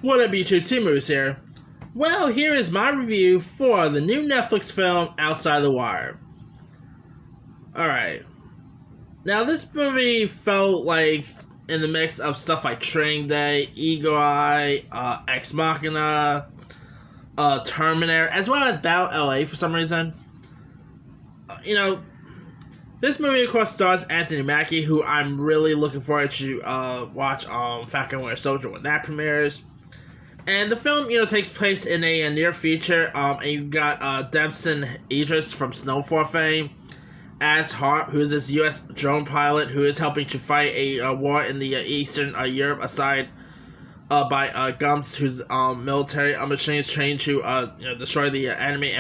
What up, YouTube? T-Moose here. Well, here is my review for the new Netflix film, Outside the Wire. Alright. Now, this movie felt like in the mix of stuff like Training Day, Eagle Eye, Ex Machina, Terminator, as well as Battle LA for some reason. This movie, of course, stars Anthony Mackie, who I'm really looking forward to watch Falcon Winter Soldier when that premieres. And the film, takes place in a near future, and you've got Damson Idris from Snowfall fame as Harp, who is this U.S. drone pilot who is helping to fight a war in the Eastern Europe, aside by Gumps, whose military machines trained to destroy the enemy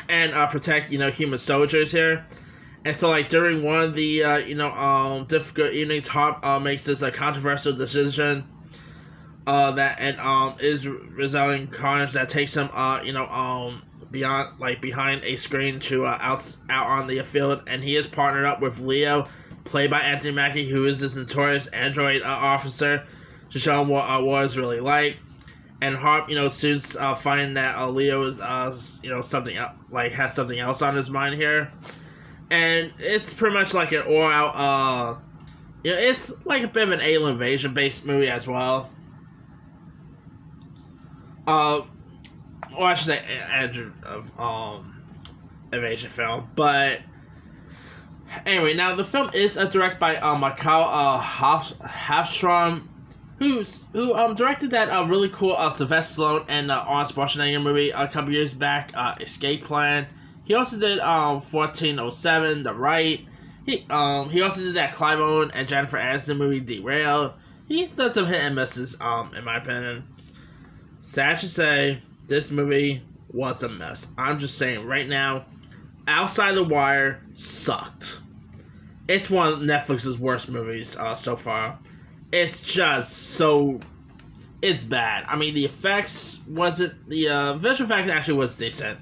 and protect human soldiers here. And so, during one of the, difficult evenings, Harp makes this controversial decision that is resulting in carnage that takes him, behind a screen to out on the field, and he is partnered up with Leo, played by Anthony Mackie, who is this notorious android officer, to show him what war is really like. And Harp, soon finding that Leo is, something has something else on his mind here. And it's pretty much like an all-out, it's like a bit of an alien invasion-based movie as well. Or I should say, invasion film. But anyway, now the film is directed by Michael Hafstrom, who directed that really cool Sylvester Stallone and Arnold Schwarzenegger movie a couple years back, Escape Plan. He also did 1407, The Right. He also did that Clive Owen and Jennifer Aniston movie, Derailed. He's done some hit and misses, in my opinion. Sad to say, this movie was a mess. I'm just saying right now, Outside the Wire sucked. It's one of Netflix's worst movies so far. It's just so... It's bad. I mean, the effects wasn't... The visual effects actually was decent.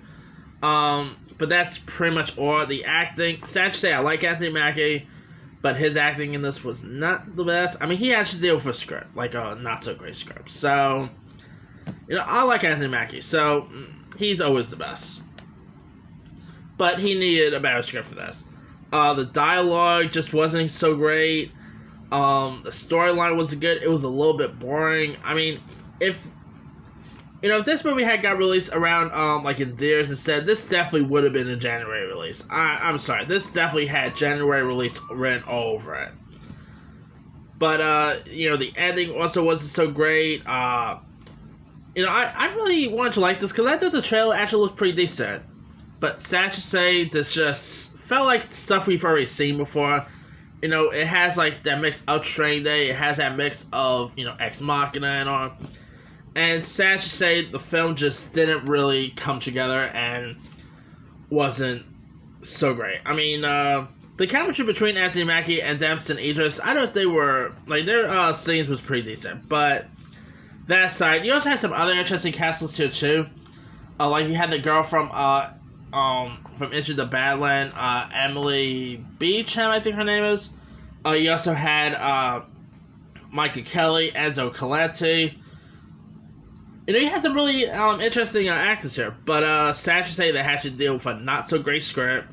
But that's pretty much all. The acting, sad to say, I like Anthony Mackie, but his acting in this was not the best. I mean, he had to deal with a script, like a not-so-great script. So, I like Anthony Mackie, so he's always the best. But he needed a better script for this. The dialogue just wasn't so great. The storyline wasn't good. It was a little bit boring. I mean, if this movie had got released around, in theaters instead, this definitely would have been a January release. I'm sorry, this definitely had January release written all over it. But, the ending also wasn't so great. I really wanted to like this, because I thought the trailer actually looked pretty decent. But sad to say, this just felt like stuff we've already seen before. It has, that mix of Training Day, it has that mix of, Ex Machina and all. And sad to say, the film just didn't really come together and wasn't so great. I mean, the chemistry between Anthony Mackie and Damson Idris, I don't think they were, their scenes was pretty decent. But that aside, you also had some other interesting castings here too. You had the girl from Into the Badland, Emily Beecham, I think her name is. You also had Michael Kelly, Enzo Coletti. You had some really interesting actors here, but sad to say they had to deal with a not-so-great script,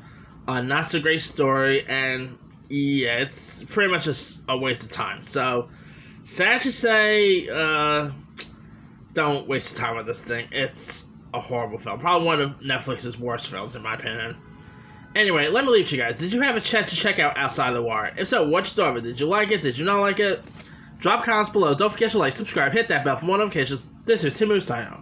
a not-so-great story, and yeah, it's pretty much just a waste of time. So, sad to say, don't waste your time with this thing. It's a horrible film. Probably one of Netflix's worst films, in my opinion. Anyway, let me leave you guys. Did you have a chance to check out Outside the Wire? If so, what you thought of it? Did you like it? Did you not like it? Drop comments below. Don't forget to like, subscribe, hit that bell for more notifications. This is T-Moose signing off.